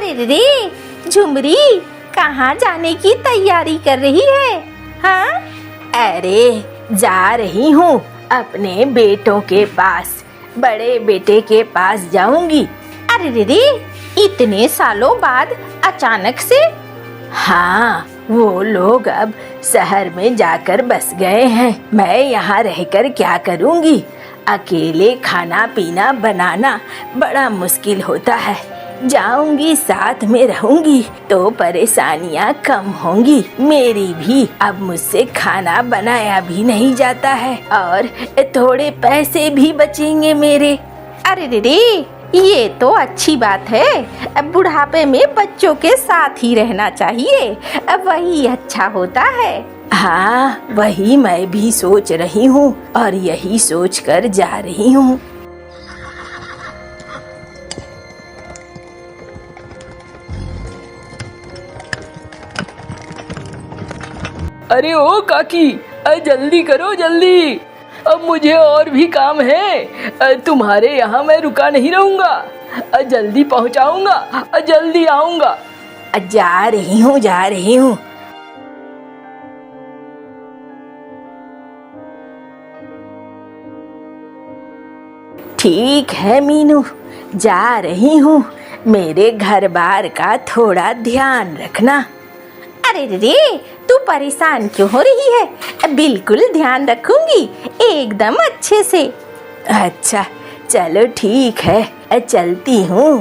अरे रे, झुमरी कहाँ जाने की तैयारी कर रही है? हाँ? अरे जा रही हूँ अपने बेटों के पास, बड़े बेटे के पास जाऊंगी। अरे रे, इतने सालों बाद अचानक से? हाँ, वो लोग अब शहर में जाकर बस गए हैं। मैं यहाँ रहकर क्या करूँगी? अकेले खाना पीना बनाना बड़ा मुश्किल होता है। जाऊंगी, साथ में रहूंगी तो परेशानियाँ कम होंगी मेरी भी। अब मुझसे खाना बनाया भी नहीं जाता है और थोड़े पैसे भी बचेंगे मेरे। अरे रे, ये तो अच्छी बात है। अब बुढ़ापे में बच्चों के साथ ही रहना चाहिए, अब वही अच्छा होता है। हाँ, वही मैं भी सोच रही हूँ और यही सोच कर जा रही हूँ। अरे ओ काकी, जल्दी करो जल्दी, अब मुझे और भी काम है। तुम्हारे यहाँ मैं रुका नहीं रहूँगा, जल्दी पहुँचाऊँगा, जल्दी आऊँगा। जा रही हूँ, जा रही हूँ। ठीक है मीनू, जा रही हूँ। मेरे घर बार का थोड़ा ध्यान रखना। अरे रे, तू परेशान क्यों हो रही है? बिल्कुल ध्यान रखूंगी, एकदम अच्छे से। अच्छा चलो ठीक है, चलती हूँ।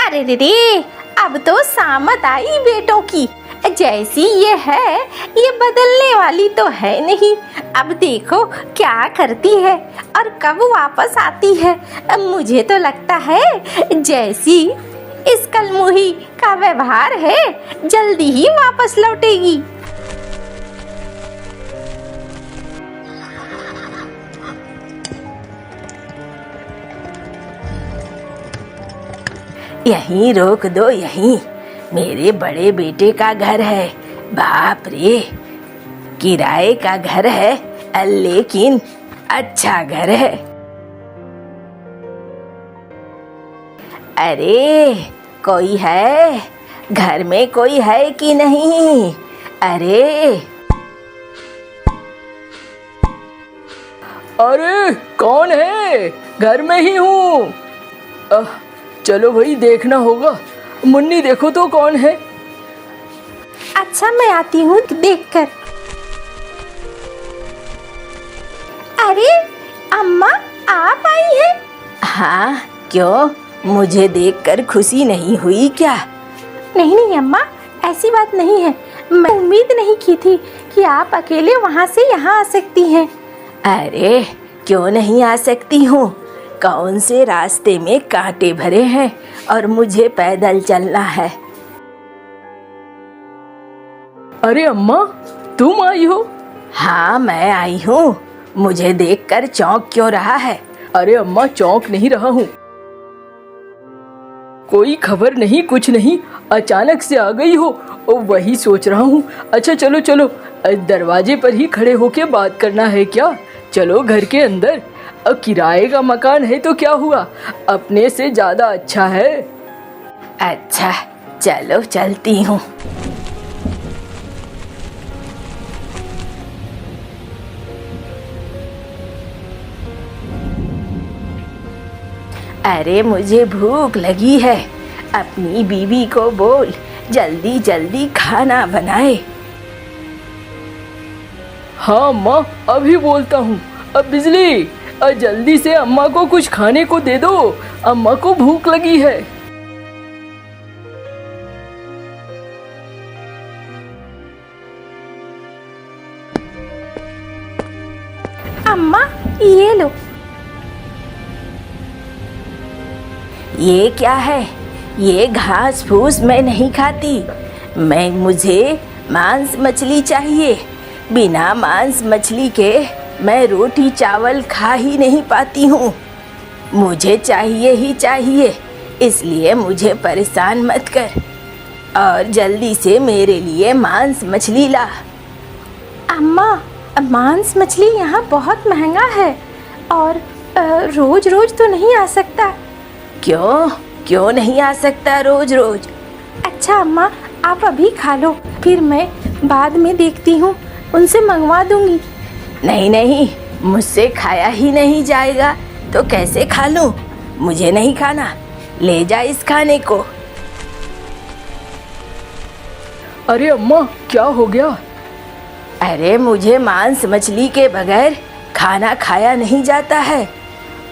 अरे रे, अब तो सामत आई बेटों की। जैसी ये है, ये बदलने वाली तो है नहीं। अब देखो क्या करती है और कब वापस आती है। अब मुझे तो लगता है जैसी इस कलमुही का व्यवहार है, जल्दी ही वापस लौटेगी। यहीं रोक दो, यहीं। मेरे बड़े बेटे का घर है। बाप रे, किराए का घर है लेकिन अच्छा घर है। अरे कोई है घर में? कोई है कि नहीं? अरे कौन है? घर में ही हूँ। चलो भाई, देखना होगा। मुन्नी देखो तो कौन है। अच्छा मैं आती हूँ देखकर। अरे अम्मा, आप आई हैं? हाँ, क्यों? मुझे देखकर खुशी नहीं हुई क्या? नहीं नहीं अम्मा, ऐसी बात नहीं है। मैं उम्मीद नहीं की थी कि आप अकेले वहाँ से यहाँ आ सकती हैं। अरे क्यों नहीं आ सकती हूँ? कौन से रास्ते में कांटे भरे हैं और मुझे पैदल चलना है। अरे अम्मा, तुम आई हो? हाँ मैं आई हूँ। मुझे देखकर चौंक क्यों रहा है? अरे अम्मा, चौंक नहीं रहा हूँ। कोई खबर नहीं, कुछ नहीं, अचानक से आ गई हो, वही सोच रहा हूँ। अच्छा चलो चलो, दरवाजे पर ही खड़े होके बात करना है क्या? चलो घर के अंदर। किराए का मकान है तो क्या हुआ, अपने से ज्यादा अच्छा है। अच्छा चलो चलती हूँ। अरे मुझे भूख लगी है, अपनी बीवी को बोल जल्दी जल्दी खाना बनाए। हाँ अम्मा, अभी बोलता हूँ। अब बिजली, जल्दी से अम्मा को कुछ खाने को दे दो, अम्मा को भूख लगी है। अम्मा ये लो। ये क्या है? ये घास फूस मैं नहीं खाती। मुझे मांस मछली चाहिए। बिना मांस मछली के मैं रोटी चावल खा ही नहीं पाती हूँ। मुझे चाहिए ही चाहिए, इसलिए मुझे परेशान मत कर और जल्दी से मेरे लिए मांस मछली ला। अम्मा, मांस मछली यहाँ बहुत महंगा है और रोज रोज तो नहीं आ सकता। क्यों क्यों नहीं आ सकता रोज रोज? अच्छा अम्मा, आप अभी खा लो, फिर मैं बाद में देखती हूँ, उनसे मंगवा दूंगी। नहीं नहीं, मुझसे खाया ही नहीं जाएगा तो कैसे खा लूं? मुझे नहीं खाना, ले जा इस खाने को। अरे अम्मा, क्या हो गया? अरे मुझे मांस मछली के बगैर खाना खाया नहीं जाता है।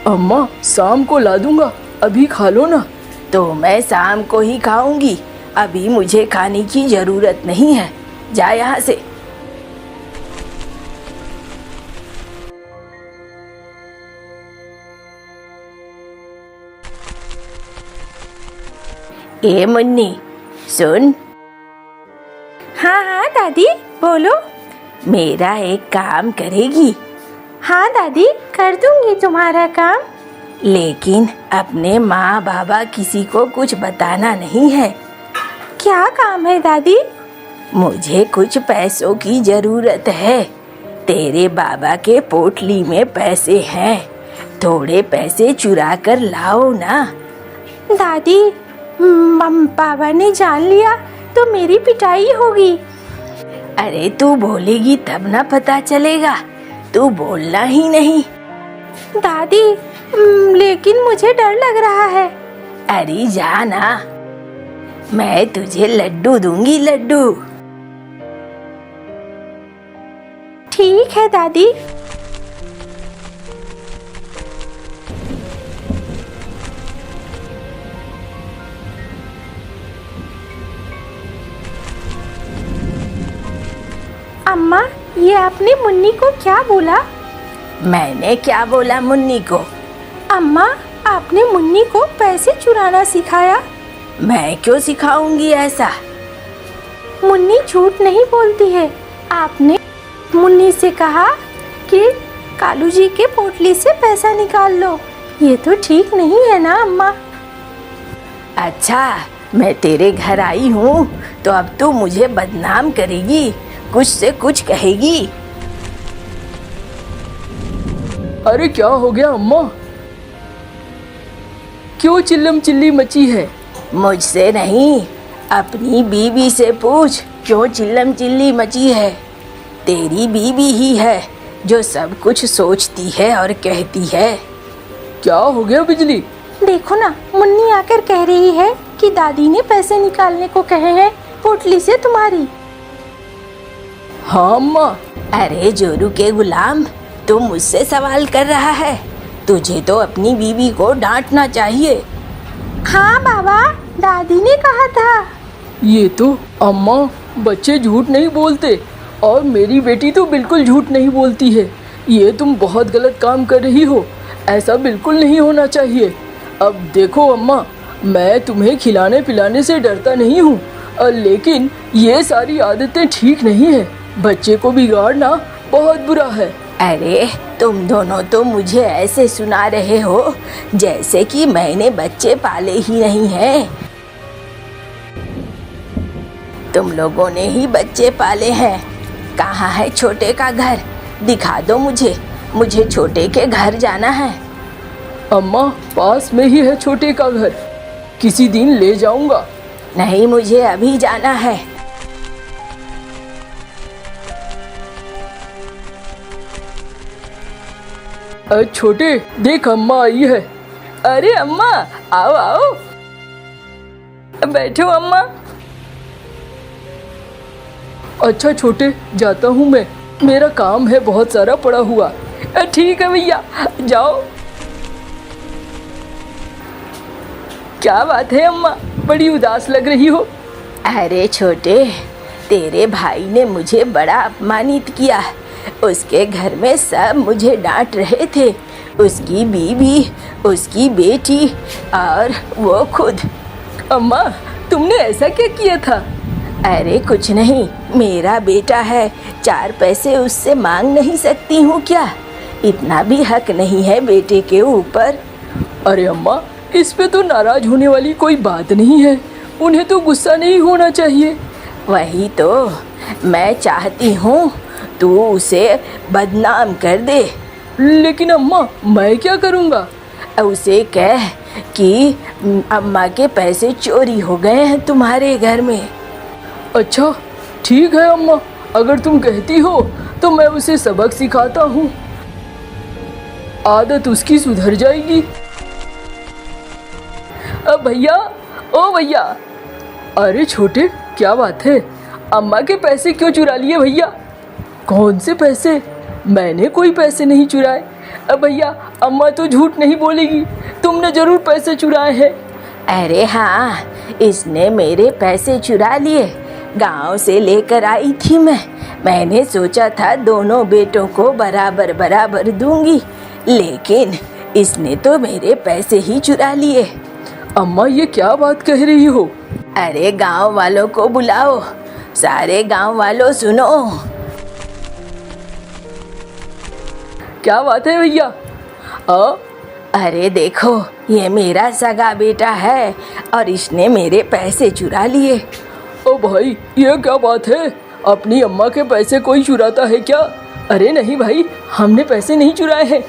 अम्मा, शाम को ला दूंगा, अभी खा लो ना। तो मैं शाम को ही खाऊंगी, अभी मुझे खाने की जरूरत नहीं है। जा यहाँ से। ए मुन्नी, सुन। हाँ हाँ दादी, बोलो। मेरा एक काम करेगी? हाँ दादी, कर दूंगी तुम्हारा काम। लेकिन अपने माँ बाबा किसी को कुछ बताना नहीं है। क्या काम है दादी? मुझे कुछ पैसों की जरूरत है। तेरे बाबा के पोटली में पैसे हैं, थोड़े पैसे चुरा कर लाओ ना। दादी, पापा ने जान लिया तो मेरी पिटाई होगी। अरे तू बोलेगी तब ना पता चलेगा, तू बोलना ही नहीं। दादी, लेकिन मुझे डर लग रहा है। अरे जा ना, मैं तुझे लड्डू दूंगी, लड्डू। ठीक है दादी। अम्मा, ये आपने मुन्नी को क्या बोला? मैंने क्या बोला मुन्नी को? अम्मा, आपने मुन्नी को पैसे चुराना सिखाया। मैं क्यों सिखाऊंगी ऐसा? मुन्नी झूठ नहीं बोलती है। आपने मुन्नी से कहा कि कालू जी के पोटली से पैसा निकाल लो। ये तो ठीक नहीं है ना अम्मा? अच्छा, मैं तेरे घर आई हूँ तो अब तू मुझे बदनाम करेगी, कुछ से कुछ कहेगी। अरे क्या हो गया अम्मा? क्यों चिल्लम चिल्ली मची है? मुझसे नहीं, अपनी बीवी से पूछ क्यों चिल्लम चिल्ली मची है। तेरी बीवी ही है जो सब कुछ सोचती है और कहती है। क्या हो गया बिजली? देखो ना, मुन्नी आकर कह रही है कि दादी ने पैसे निकालने को कहे हैं पोटली से तुम्हारी। हाँ अम्मा। अरे जोरू के गुलाम, तू मुझसे सवाल कर रहा है? तुझे तो अपनी बीवी को डांटना चाहिए। हाँ बाबा, दादी ने कहा था। ये तो अम्मा, बच्चे झूठ नहीं बोलते और मेरी बेटी तो बिल्कुल झूठ नहीं बोलती है। ये तुम बहुत गलत काम कर रही हो, ऐसा बिल्कुल नहीं होना चाहिए। अब देखो अम्मा, मैं तुम्हें खिलाने पिलाने से डरता नहीं हूँ, लेकिन ये सारी आदतें ठीक नहीं है। बच्चे को बिगाड़ना बहुत बुरा है। अरे तुम दोनों तो मुझे ऐसे सुना रहे हो जैसे कि मैंने बच्चे पाले ही नहीं हैं। तुम लोगों ने ही बच्चे पाले हैं। कहाँ है छोटे का घर? दिखा दो मुझे, मुझे छोटे के घर जाना है। अम्मा, पास में ही है छोटे का घर, किसी दिन ले जाऊंगा। नहीं, मुझे अभी जाना है। छोटे, देख अम्मा आई है। अरे अम्मा, आओ आओ, बैठो अम्मा। अच्छा छोटे, जाता हूँ मैं, मेरा काम है बहुत सारा पड़ा हुआ। ठीक है भैया, जाओ। क्या बात है अम्मा, बड़ी उदास लग रही हो? अरे छोटे, तेरे भाई ने मुझे बड़ा अपमानित किया। उसके घर में सब मुझे डांट रहे थे, उसकी बीवी, उसकी बेटी और वो खुद। अम्मा, तुमने ऐसा क्या किया था? अरे कुछ नहीं, मेरा बेटा है, 4 पैसे उससे मांग नहीं सकती हूँ क्या? इतना भी हक नहीं है बेटे के ऊपर। अरे अम्मा, इस पे तो नाराज होने वाली कोई बात नहीं है, उन्हें तो गुस्सा नहीं होना चाहिए। वही तो मैं चाहती हूँ, तू उसे बदनाम कर दे, लेकिन अम्मा मैं क्या करूँगा? उसे कह कि अम्मा के पैसे चोरी हो गए हैं तुम्हारे घर में। अच्छा ठीक है अम्मा, अगर तुम कहती हो तो मैं उसे सबक सिखाता हूँ, आदत उसकी सुधर जाएगी। अब भैया, ओ भैया। अरे छोटे क्या बात है, अम्मा के पैसे क्यों चुरा लिए भैया? कौन से पैसे? मैंने कोई पैसे नहीं चुराए। अब भैया अम्मा तो झूठ नहीं बोलेगी, तुमने जरूर पैसे चुराए हैं। अरे हाँ, इसने मेरे पैसे चुरा लिए, गांव से लेकर आई थी मैंने सोचा था दोनों बेटों को बराबर बराबर दूंगी, लेकिन इसने तो मेरे पैसे ही चुरा लिए। अम्मा ये क्या बात कह रही हो? अरे गांव वालों को बुलाओ, सारे गांव वालों सुनो। क्या बात है भैया? अरे देखो, ये मेरा सगा बेटा है और इसने मेरे पैसे चुरा लिए। ओ भाई ये क्या बात है, अपनी अम्मा के पैसे कोई चुराता है क्या? अरे नहीं भाई, हमने पैसे नहीं चुराए हैं।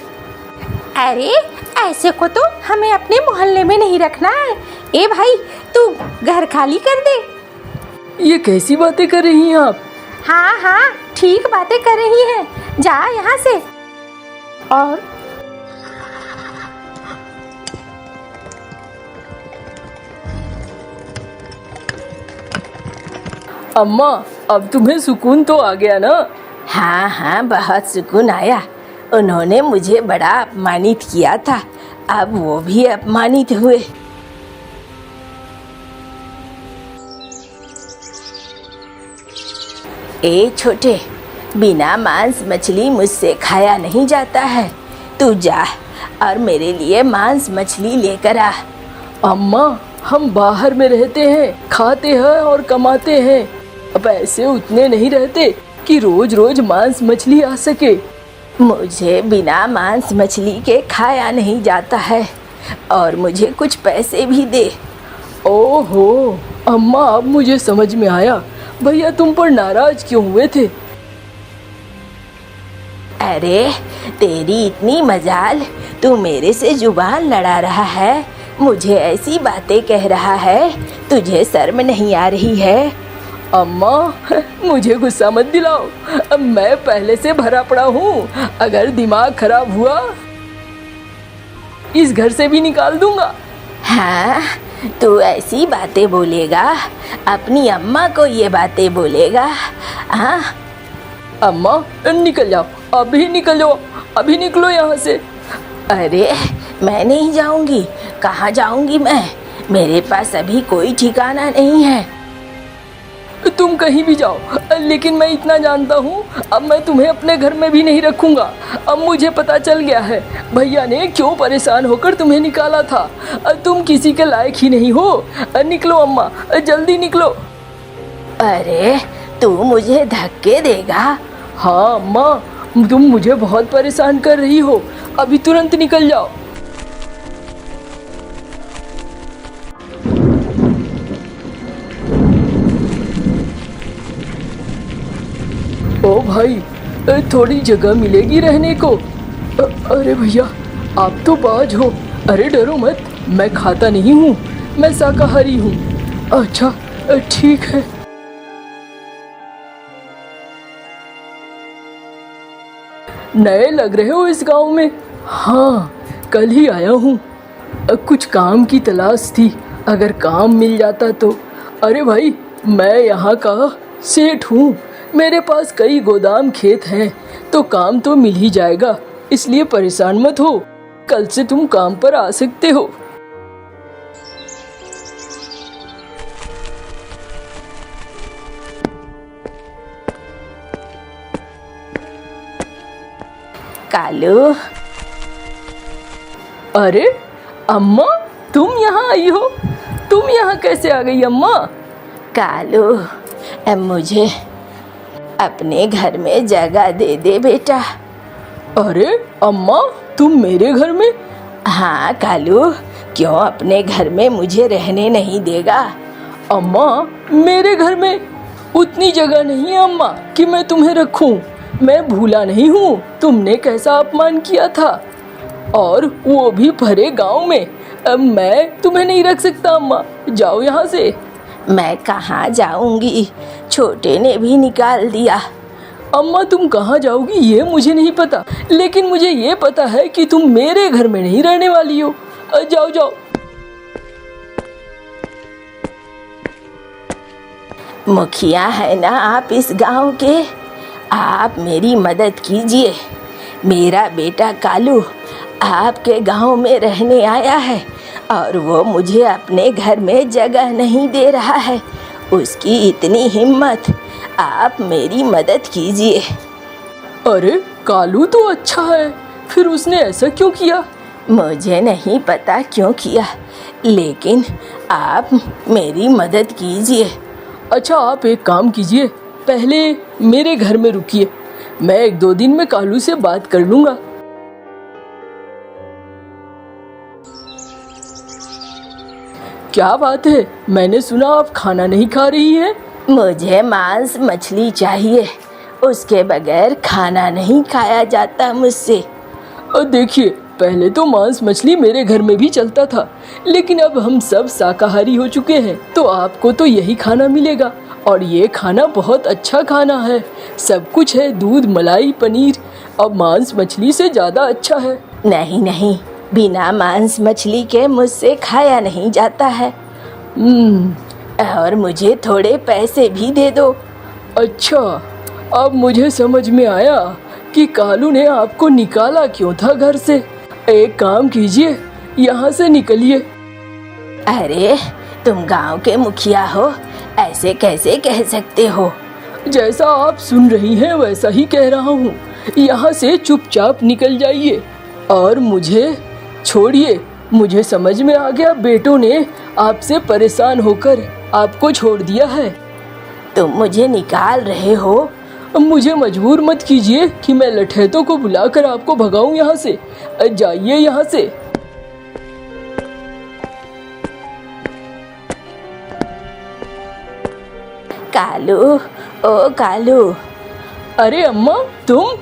अरे ऐसे को तो हमें अपने मोहल्ले में नहीं रखना है। ए भाई तू घर खाली कर दे। ये कैसी बातें कर रही हैं आप? हाँ हाँ ठीक बातें कर रही हैं, जा यहाँ से। और अम्मा अब तुम्हें सुकून तो आ गया ना? हाँ हाँ बहुत सुकून आया। उन्होंने मुझे बड़ा अपमानित किया था, अब वो भी अपमानित हुए। ए छोटे, बिना मांस मछली मुझसे खाया नहीं जाता है। तू जा और मेरे लिए मांस मछली लेकर आ। अम्मा हम बाहर में रहते हैं, खाते हैं और कमाते हैं, पैसे उतने नहीं रहते कि रोज रोज मांस मछली आ सके। मुझे बिना मांस मछली के खाया नहीं जाता है, और मुझे कुछ पैसे भी दे। ओहो अम्मा अब मुझे समझ में आया, भैया तुम पर नाराज क्यों हुए थे? अरे तेरी इतनी मजाल, तू मेरे से जुबान लड़ा रहा है, मुझे ऐसी बातें कह रहा है, तुझे शर्म नहीं आ रही है? अम्मा मुझे गुस्सा मत दिलाओ, अब मैं पहले से भरा पड़ा हूँ, अगर दिमाग खराब हुआ इस घर से भी निकाल दूंगा। हाँ तू ऐसी बातें बोलेगा, अपनी अम्मा को ये बातें बोलेगा? हाँ अम्मा निकल जाओ, अभी निकल जाओ, अभी निकलो यहाँ से। अरे मैं नहीं जाऊंगी। कहाँ जाऊंगी मैं? मेरे पास अभी कोई ठिकाना नहीं है। तुम कहीं भी जाओ, लेकिन मैं इतना जानता हूँ, अब मैं तुम्हें अपने घर में भी नहीं रखूँगा। अब मुझे पता चल गया है भैया ने क्यों परेशान होकर तुम्हें निकाला था, तुम किसी के लायक ही नहीं हो। निकलो अम्मा, जल्दी निकलो। अरे तू मुझे धक्के देगा? हाँ अम्मा, तुम मुझे बहुत परेशान कर रही हो, अभी तुरंत निकल जाओ। ओ भाई थोड़ी जगह मिलेगी रहने को? अरे भैया आप तो बाज हो। अरे डरो मत, मैं खाता नहीं हूँ, मैं शाकाहारी हूँ। अच्छा ठीक है। नए लग रहे हो इस गांव में? हाँ कल ही आया हूँ, कुछ काम की तलाश थी, अगर काम मिल जाता तो। अरे भाई मैं यहाँ का सेठ हूँ, मेरे पास कई गोदाम खेत हैं, तो काम तो मिल ही जाएगा, इसलिए परेशान मत हो, कल से तुम काम पर आ सकते हो। कालू। अरे अम्मा तुम यहाँ आई हो, तुम यहाँ कैसे आ गई अम्मा? कालू अब मुझे अपने घर में जगह दे दे बेटा। अरे अम्मा तुम मेरे घर में? हाँ कालू, क्यों अपने घर में मुझे रहने नहीं देगा? अम्मा मेरे घर में उतनी जगह नहीं है अम्मा कि मैं तुम्हें रखूं, मैं भूला नहीं हूँ तुमने कैसा अपमान किया था, और वो भी भरे गांव में। अब मैं तुम्हें नहीं रख सकता अम्मा, जाओ यहाँ से। मैं कहाँ जाऊंगी, छोटे ने भी निकाल दिया। अम्मा तुम कहाँ जाओगी ये मुझे नहीं पता, लेकिन मुझे ये पता है कि तुम मेरे घर में नहीं रहने वाली हो। जाओ जाओ। मुखिया है ना आप इस गांव के, आप मेरी मदद कीजिए। मेरा बेटा कालू आपके गांव में रहने आया है और वो मुझे अपने घर में जगह नहीं दे रहा है। उसकी इतनी हिम्मत, आप मेरी मदद कीजिए। अरे कालू तो अच्छा है, फिर उसने ऐसा क्यों किया? मुझे नहीं पता क्यों किया, लेकिन आप मेरी मदद कीजिए। अच्छा आप एक काम कीजिए, पहले मेरे घर में रुकिए, मैं 1-2 दिन में कालू से बात कर लूँगा। क्या बात है, मैंने सुना आप खाना नहीं खा रही हैं? मुझे मांस मछली चाहिए, उसके बगैर खाना नहीं खाया जाता मुझसे। और देखिए, पहले तो मांस मछली मेरे घर में भी चलता था, लेकिन अब हम सब शाकाहारी हो चुके हैं, तो आपको तो यही खाना मिलेगा। और ये खाना बहुत अच्छा खाना है, सब कुछ है, दूध मलाई पनीर, अब मांस मछली से ज़्यादा अच्छा है। नहीं नहीं, बिना मांस मछली के मुझसे खाया नहीं जाता है। और मुझे थोड़े पैसे भी दे दो। अच्छा, अब मुझे समझ में आया कि कालू ने आपको निकाला क्यों था घर से। एक काम कीजिए, यहाँ से निकलिए। अरे तुम गांव के मुखिया हो, ऐसे कैसे कह सकते हो? जैसा आप सुन रही हैं वैसा ही कह रहा हूँ। यहाँ से चुपचाप निकल जाइए और मुझे छोड़िए। मुझे समझ में आ गया, बेटों ने आपसे परेशान होकर आपको छोड़ दिया है। तुम मुझे निकाल रहे हो? मुझे मजबूर मत कीजिए कि मैं लठैतों को बुलाकर आपको भगाऊं यहाँ से। जाइए यहाँ से। कालू, ओ कालू। अरे अम्मा तुम?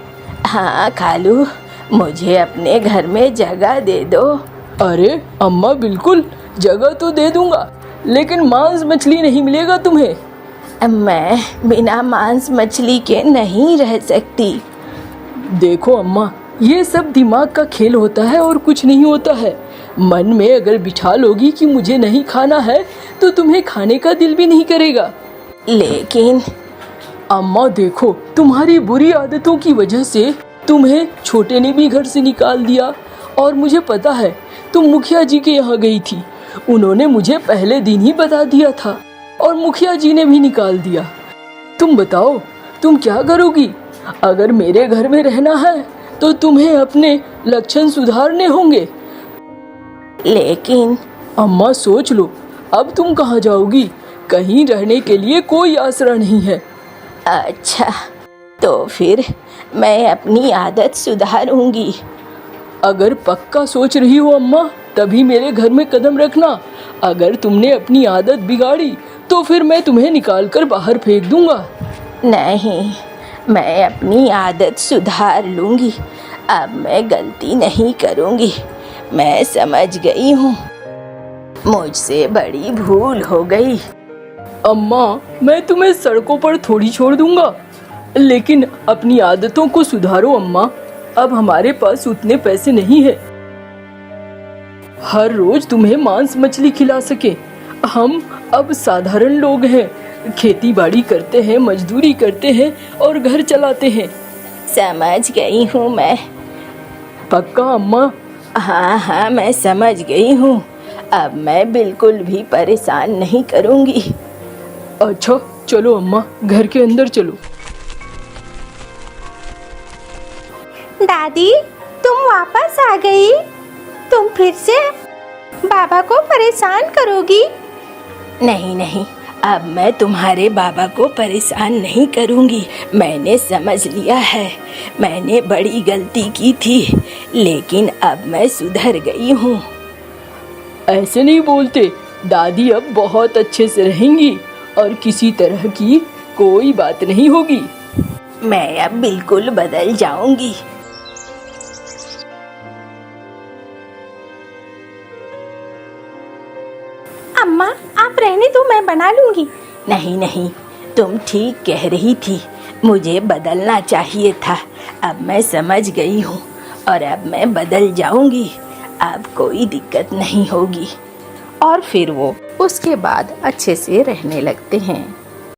हाँ कालू, मुझे अपने घर में जगह दे दो। अरे अम्मा बिल्कुल, जगह तो दे दूंगा, लेकिन मांस मछली नहीं मिलेगा तुम्हें। मैं बिना मांस मछली के नहीं रह सकती। देखो अम्मा, ये सब दिमाग का खेल होता है और कुछ नहीं होता है। मन में अगर बिठा लोगी कि मुझे नहीं खाना है, तो तुम्हें खाने का दिल भी नहीं करेगा। लेकिन अम्मा देखो, तुम्हारी बुरी आदतों की वजह से तुम्हें छोटे ने भी घर से निकाल दिया, और मुझे पता है तुम मुखिया जी के यहाँ गई थी। उन्होंने मुझे पहले दिन ही बता दिया था, और मुखिया जी ने भी निकाल दिया। तुम बताओ तुम क्या करोगी? अगर मेरे घर में रहना है तो तुम्हें अपने लक्षण सुधारने होंगे। लेकिन अम्मा सोच लो, अब तुम कहाँ जाओगी? कहीं रहने के लिए कोई आसरा नहीं है। अच्छा, तो फिर मैं अपनी आदत सुधारूंगी। अगर पक्का सोच रही हो अम्मा, तभी मेरे घर में कदम रखना। अगर तुमने अपनी आदत बिगाड़ी तो फिर मैं तुम्हें निकाल कर बाहर फेंक दूंगा। नहीं, मैं अपनी आदत सुधार लूंगी। अब मैं गलती नहीं करूंगी। मैं समझ गई हूँ, मुझसे बड़ी भूल हो गई। अम्मा, मैं तुम्हें सड़कों पर थोड़ी छोड़ दूंगा, लेकिन अपनी आदतों को सुधारो अम्मा। अब हमारे पास उतने पैसे नहीं है हर रोज तुम्हें मांस मछली खिला सके। हम अब साधारण लोग हैं, खेती बाड़ी करते हैं, मजदूरी करते हैं और घर चलाते हैं। समझ गई हूँ मैं। पक्का अम्मा? हाँ हाँ, मैं समझ गई हूँ। अब मैं बिल्कुल भी परेशान नहीं करूँगी। अच्छा चलो अम्मा, घर के अंदर चलो। दादी, तुम वापस आ गई। तुम फिर से बाबा को परेशान करोगी? नहीं नहीं, अब मैं तुम्हारे बाबा को परेशान नहीं करूँगी। मैंने समझ लिया है, मैंने बड़ी गलती की थी, लेकिन अब मैं सुधर गई हूँ। ऐसे नहीं बोलते, दादी अब बहुत अच्छे से रहेंगी और किसी तरह की कोई बात नहीं होगी। मैं अब बिल्कुल बदल जाऊंगी। अम्मा आप रहने दो, मैं बना लूंगी। नहीं नहीं, तुम ठीक कह रही थी, मुझे बदलना चाहिए था। अब मैं समझ गई हूँ और अब मैं बदल जाऊंगी। अब कोई दिक्कत नहीं होगी। और फिर वो उसके बाद अच्छे से रहने लगते हैं।